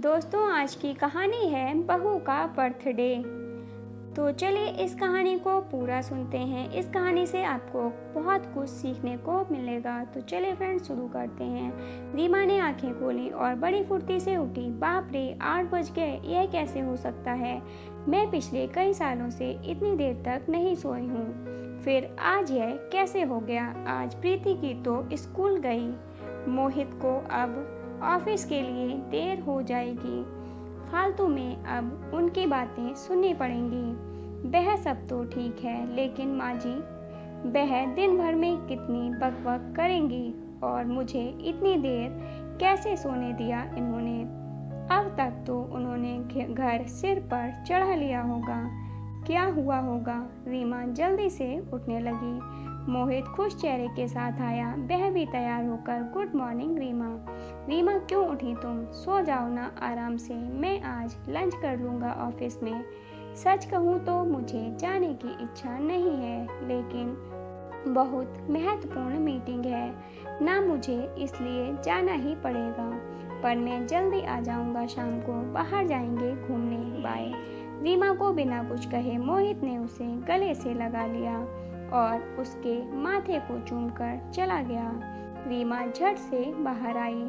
दोस्तों आज की कहानी है बहू का बर्थडे। तो चलिए इस कहानी को पूरा सुनते हैं। इस कहानी से आपको बहुत कुछ सीखने को मिलेगा। तो चलिए फ्रेंड्स शुरू करते हैं। रीमा ने आंखें खोली और बड़ी फुर्ती से उठी। बाप रे 8 बज गए, यह कैसे हो सकता है? मैं पिछले कई सालों से इतनी देर तक नहीं सोई हूँ, फिर आज यह कैसे हो गया? आज प्रीति की तो स्कूल गई, मोहित को अब ऑफिस के लिए देर हो जाएगी। फालतू में अब उनकी बातें सुननी पड़ेंगी। वह सब तो ठीक है, लेकिन माँ जी, वह दिन भर में कितनी बकबक करेंगी और मुझे इतनी देर कैसे सोने दिया इन्होंने? अब तक तो उन्होंने घर सिर पर चढ़ा लिया होगा। क्या हुआ होगा? रीमा जल्दी से उठने लगी। मोहित खुश चेहरे के साथ आया। वह भी तैयार होकर गुड मॉर्निंग रीमा। रीमा क्यों उठी तुम? सो जाओ ना आराम से, मैं आज लंच कर लूँगा ऑफिस में। सच कहूँ तो मुझे जाने की इच्छा नहीं है, लेकिन बहुत महत्वपूर्ण मीटिंग है ना, मुझे इसलिए जाना ही पड़ेगा। पर मैं जल्दी आ जाऊँगा, शाम को बाहर जाएंगे घूमने। बाय। रीमा को बिना कुछ कहे मोहित ने उसे गले से लगा लिया और उसके माथे को चूमकर चला गया। रीमा झट से बाहर आई।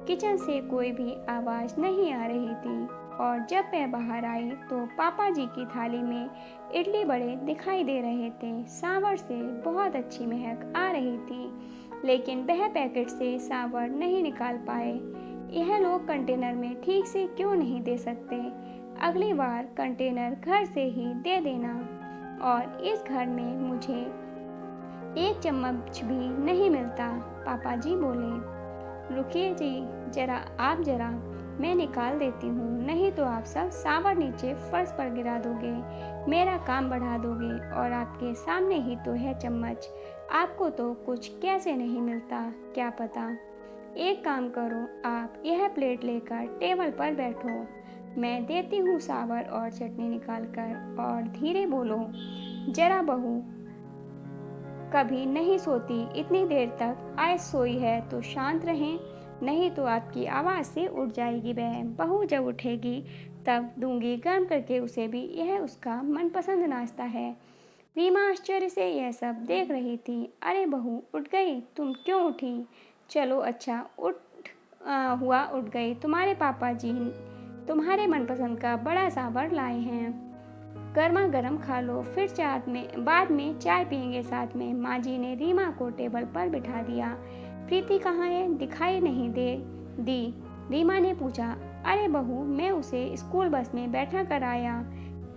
किचन से कोई भी आवाज़ नहीं आ रही थी और जब वह बाहर आई तो पापा जी की थाली में इडली बड़े दिखाई दे रहे थे। सांभर से बहुत अच्छी महक आ रही थी, लेकिन वह पैकेट से सांभर नहीं निकाल पाए। यह लोग कंटेनर में ठीक से क्यों नहीं दे सकते? अगली बार कंटेनर घर से ही दे देना। और इस घर में मुझे एक चम्मच भी नहीं मिलता। पापा जी बोले। रुकिए जी, जरा मैं निकाल देती हूँ, नहीं तो आप सब सांभर नीचे फर्श पर गिरा दोगे, मेरा काम बढ़ा दोगे। और आपके सामने ही तो है चम्मच, आपको तो कुछ कैसे नहीं मिलता क्या पता। एक काम करो, आप यह प्लेट लेकर टेबल पर बैठो, मैं देती हूँ सांभर और चटनी निकाल कर। और धीरे बोलो, जरा बहू कभी नहीं सोती, इतनी देर तक आज सोई है तो शांत रहें, नहीं तो आपकी आवाज़ से उठ जाएगी वह। बहू जब उठेगी तब दूंगी गर्म करके उसे भी, यह उसका मनपसंद नाश्ता है। रीमा आश्चर्य से यह सब देख रही थी। अरे बहू उठ गई, तुम क्यों उठी? चलो अच्छा उठ गई। तुम्हारे पापा जी तुम्हारे मनपसंद का बड़ा सांभर लाए हैं, गर्मा गर्म खा लो, फिर बाद में चाय पियेंगे साथ में। माँ जी ने रीमा को टेबल पर बिठा दिया। प्रीति कहाँ है? दिखाई नहीं दी। रीमा ने पूछा। अरे बहू, मैं उसे स्कूल बस में बैठा कर आया।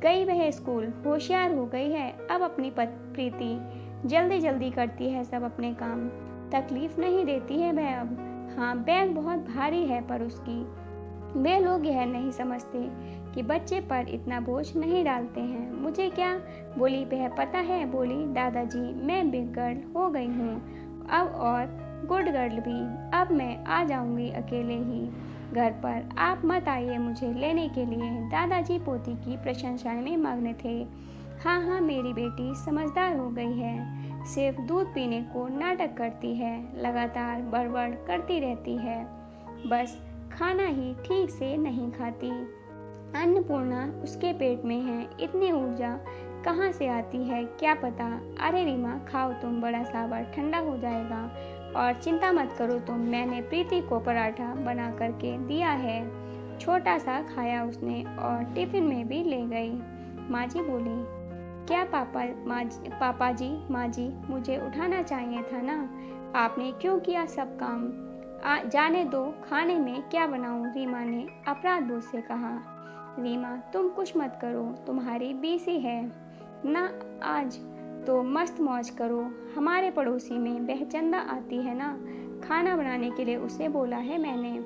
गई वह स्कूल, होशियार हो गई है अब अपनी प्रीति, जल्दी जल्दी करती है सब अपने काम, तकलीफ नहीं देती है वह अब। हाँ, बैग बहुत भारी है पर उसकी, वे लोग यह नहीं समझते कि बच्चे पर इतना बोझ नहीं डालते हैं। मुझे क्या बोली वह पता है? बोली, दादाजी मैं बिग गर्ल हो गई हूँ अब और गुड गर्ल भी। अब मैं आ जाऊँगी अकेले ही घर पर, आप मत आइए मुझे लेने के लिए। दादाजी पोती की प्रशंसा में मग्न थे। हाँ हाँ, मेरी बेटी समझदार हो गई है, सिर्फ दूध पीने को नाटक करती है, लगातार बड़बड़ करती रहती है, बस खाना ही ठीक से नहीं खाती। अन्नपूर्णा उसके पेट में है, इतनी ऊर्जा कहाँ से आती है क्या पता। अरे रीमा खाओ तुम बड़ा सांभर, ठंडा हो जाएगा। और चिंता मत करो तुम, मैंने प्रीति को पराठा बना करके दिया है। छोटा सा खाया उसने और टिफिन में भी ले गई। माँ जी बोली, क्या पापा जी माँ जी, मुझे उठाना चाहिए था ना, आपने क्यों किया सब काम? जाने दो, खाने में क्या बनाऊं? रीमा ने अपराध बोध से कहा। रीमा तुम कुछ मत करो, तुम्हारी बीसी है ना, आज तो मस्त मौज करो। हमारे पड़ोसी में वह चंदा आती है ना, खाना बनाने के लिए उसे बोला है मैंने,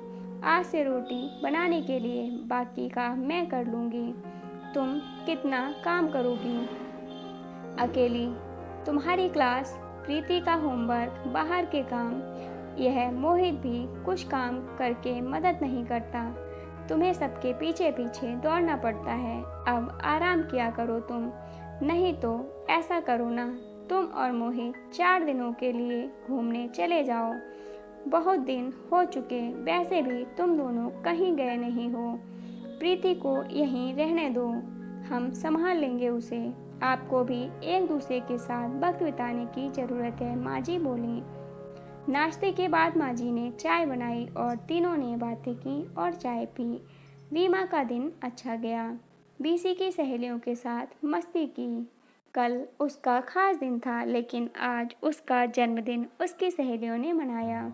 आज से रोटी बनाने के लिए, बाकी का मैं कर लूँगी। तुम कितना काम करोगी अकेली? तुम्हारी क्लास, प्रीति का होमवर्क, बाहर के काम, यह मोहित भी कुछ काम करके मदद नहीं करता, तुम्हें सबके पीछे पीछे दौड़ना पड़ता है। अब आराम किया करो तुम, नहीं तो ऐसा करो ना, तुम और मोहित 4 दिनों के लिए घूमने चले जाओ। बहुत दिन हो चुके, वैसे भी तुम दोनों कहीं गए नहीं हो। प्रीति को यहीं रहने दो, हम संभाल लेंगे उसे। आपको भी एक दूसरे के साथ वक्त बिताने की ज़रूरत है, माँ जी बोली। नाश्ते के बाद माँ जी ने चाय बनाई और तीनों ने बातें की और चाय पी। रीमा का दिन अच्छा गया। बीसी की सहेलियों के साथ मस्ती की। कल उसका खास दिन था, लेकिन आज उसका जन्मदिन उसकी सहेलियों ने मनाया।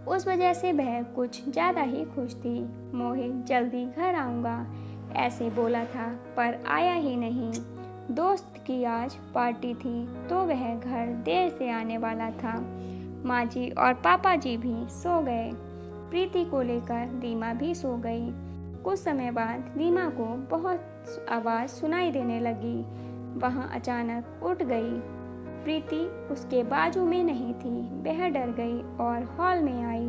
उस वजह से वह कुछ ज़्यादा ही खुश थी। मोहित जल्दी घर आऊँगा ऐसे बोला था, पर आया ही नहीं। दोस्त की आज पार्टी थी तो वह घर देर से आने वाला था। माँ जी और पापा जी भी सो गए। प्रीति को लेकर रीमा भी सो गई। कुछ समय बाद रीमा को बहुत आवाज़ सुनाई देने लगी। वहाँ अचानक उठ गई। प्रीति उसके बाजू में नहीं थी। वह डर गई और हॉल में आई।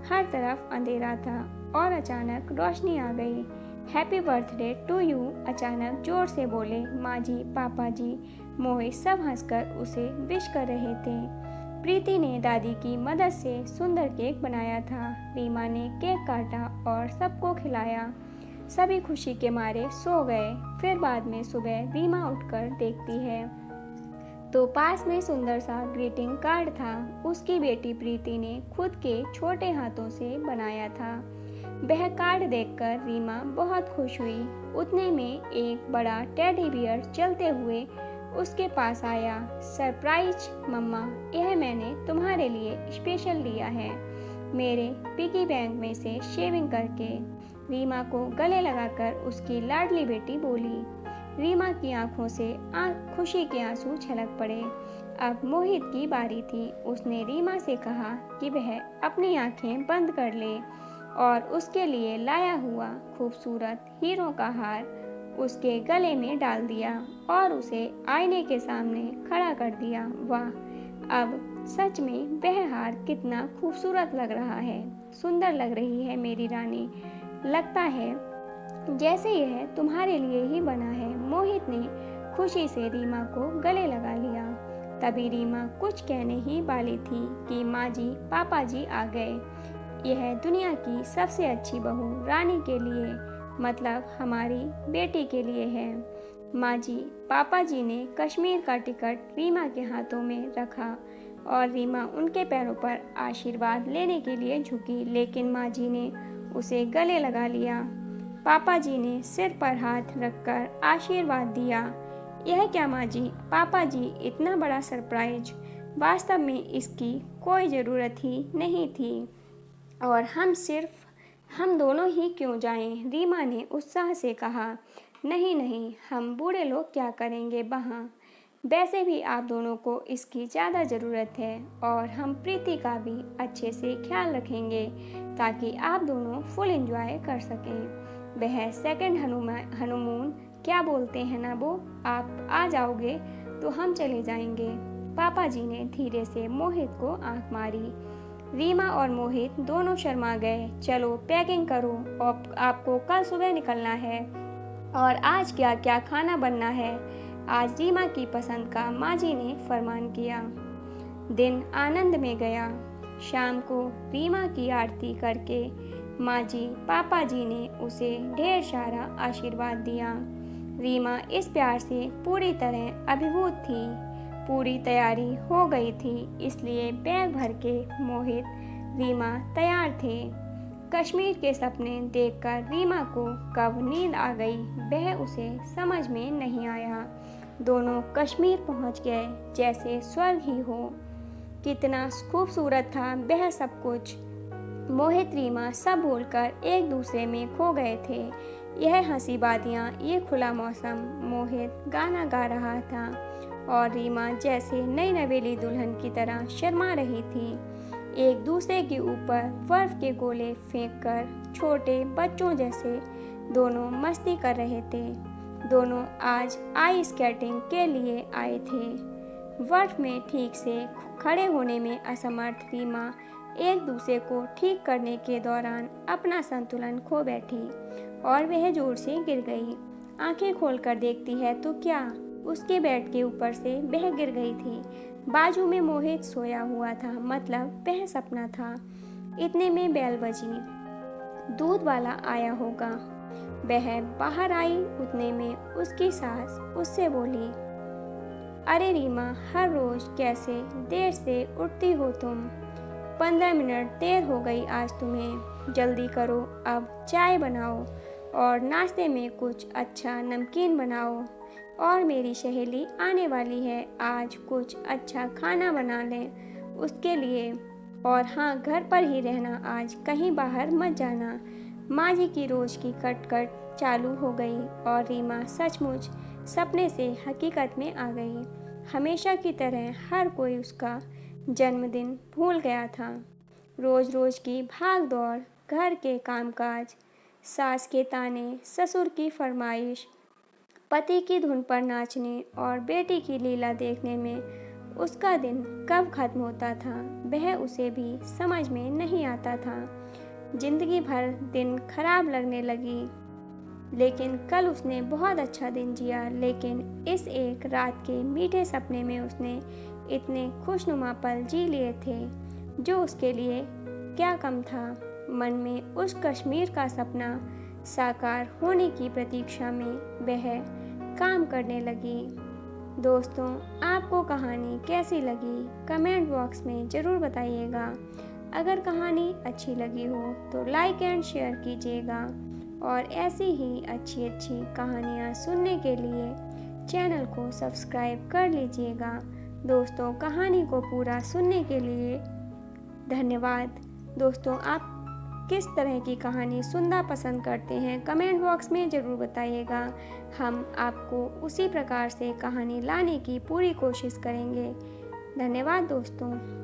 हर तरफ अंधेरा था और अचानक रोशनी आ गई। हैप्पी बर्थडे टू यू अचानक जोर से बोले माँ जी, पापा जी। मोहित सब हंसकर उसे विश कर रहे थे। प्रीति ने दादी की मदद से सुंदर केक बनाया था। रीमा ने केक काटा और सबको खिलाया। सभी खुशी के मारे सो गए। फिर बाद में सुबह रीमा उठकर देखती है तो पास में सुंदर सा ग्रीटिंग कार्ड था। उसकी बेटी प्रीति ने खुद के छोटे हाथों से बनाया था। वह कार्ड देखकर रीमा बहुत खुश हुई। उतने में एक बड़ा टेडी बियर चलते हुए उसके पास आया। सरप्राइज मम्मा, यह मैंने तुम्हारे लिए स्पेशल लिया है, मेरे पिगी बैंक में से शेविंग करके। रीमा को गले लगाकर उसकी लाडली बेटी बोली। रीमा की आंखों से खुशी के आंसू छलक पड़े। अब मोहित की बारी थी। उसने रीमा से कहा कि वह अपनी आंखें बंद कर ले और उसके लिए लाया हुआ खूबसूरत हीरो का हार उसके गले में डाल दिया और उसे आईने के सामने खड़ा कर दिया। वाह, अब सच में वह हार कितना खूबसूरत लग रहा है। सुंदर लग रही है मेरी रानी। लगता है जैसे यह तुम्हारे लिए ही बना है। मोहित ने खुशी से रीमा को गले लगा लिया। तभी रीमा कुछ कहने ही वाली थी कि माँ जी, पापा जी आ गए। यह दुनिया की सबसे अच्छी बहू रानी के लिए, मतलब हमारी बेटी के लिए है। माँ जी, पापा जी ने कश्मीर का टिकट रीमा के हाथों में रखा और रीमा उनके पैरों पर आशीर्वाद लेने के लिए झुकी, लेकिन माँ जी ने उसे गले लगा लिया। पापा जी ने सिर पर हाथ रखकर आशीर्वाद दिया। यह क्या माँ जी, पापा जी, इतना बड़ा सरप्राइज, वास्तव में इसकी कोई ज़रूरत ही नहीं थी और हम दोनों ही क्यों जाएं? रीमा ने उत्साह से कहा। नहीं नहीं, हम बूढ़े लोग क्या करेंगे वहाँ। वैसे भी आप दोनों को इसकी ज़्यादा ज़रूरत है और हम प्रीति का भी अच्छे से ख्याल रखेंगे ताकि आप दोनों फुल एंजॉय कर सकें। वह सेकंड हनीमून क्या बोलते हैं ना वो, आप आ जाओगे तो हम चले जाएंगे। पापा जी ने धीरे से मोहित को आंख मारी। रीमा और मोहित दोनों शर्मा गए। चलो पैकिंग करो, और आपको कल सुबह निकलना है। और आज क्या क्या खाना बनना है? आज रीमा की पसंद का माँ जी ने फरमान किया। दिन आनंद में गया। शाम को रीमा की आरती करके माँ जी, पापा जी ने उसे ढेर सारा आशीर्वाद दिया। रीमा इस प्यार से पूरी तरह अभिभूत थी। पूरी तैयारी हो गई थी, इसलिए बैग भर के मोहित, रीमा तैयार थे। कश्मीर के सपने देखकर रीमा को कब नींद आ गई वह उसे समझ में नहीं आया। दोनों कश्मीर पहुंच गए जैसे स्वर्ग ही हो। कितना खूबसूरत था वह सब कुछ। मोहित रीमा सब भूलकर एक दूसरे में खो गए थे। यह हंसी वादियाँ, ये खुला मौसम। मोहित गाना गा रहा था और रीमा जैसे नई नवेली दुल्हन की तरह शर्मा रही थी। एक दूसरे के ऊपर बर्फ के गोले फेंककर छोटे बच्चों जैसे दोनों मस्ती कर रहे थे। दोनों आज आइस स्केटिंग के लिए आए थे। बर्फ में ठीक से खड़े होने में असमर्थ रीमा एक दूसरे को ठीक करने के दौरान अपना संतुलन खो बैठी और वह जोर से गिर गई। आंखें खोलकर देखती है तो क्या, उसके बेड के ऊपर से वह गिर गई थी। बाजू में मोहित सोया हुआ था, मतलब वह सपना था। इतने में बेल बजी। दूध वाला आया होगा। वह बाहर आई। उतने में उसकी सास उससे बोली, अरे रीमा, हर रोज कैसे देर से उठती हो तुम? 15 मिनट देर हो गई आज तुम्हें। जल्दी करो, अब चाय बनाओ और नाश्ते में कुछ अच्छा नमकीन बनाओ। और मेरी सहेली आने वाली है, आज कुछ अच्छा खाना बना लें उसके लिए। और हाँ, घर पर ही रहना, आज कहीं बाहर मत जाना। माँ जी की रोज की कटकट चालू हो गई और रीमा सचमुच सपने से हकीकत में आ गई। हमेशा की तरह हर कोई उसका जन्मदिन भूल गया था। रोज रोज की भाग दौड़, घर के कामकाज, सास के ताने, ससुर की फरमाइश, पति की धुन पर नाचने और बेटी की लीला देखने में उसका दिन कब खत्म होता था, वह उसे भी समझ में नहीं आता था। जिंदगी भर दिन खराब लगने लगी, लेकिन कल उसने बहुत अच्छा दिन जिया। लेकिन इस एक रात के मीठे सपने में उसने इतने खुशनुमा पल जी लिए थे, जो उसके लिए क्या कम था। मन में उस कश्मीर का सपना साकार होने की प्रतीक्षा में वह काम करने लगी। दोस्तों, आपको कहानी कैसी लगी कमेंट बॉक्स में ज़रूर बताइएगा। अगर कहानी अच्छी लगी हो तो लाइक एंड शेयर कीजिएगा और ऐसी ही अच्छी अच्छी कहानियाँ सुनने के लिए चैनल को सब्सक्राइब कर लीजिएगा। दोस्तों, कहानी को पूरा सुनने के लिए धन्यवाद। दोस्तों, आप किस तरह की कहानी सुनना पसंद करते हैं कमेंट बॉक्स में ज़रूर बताइएगा। हम आपको उसी प्रकार से कहानी लाने की पूरी कोशिश करेंगे। धन्यवाद दोस्तों।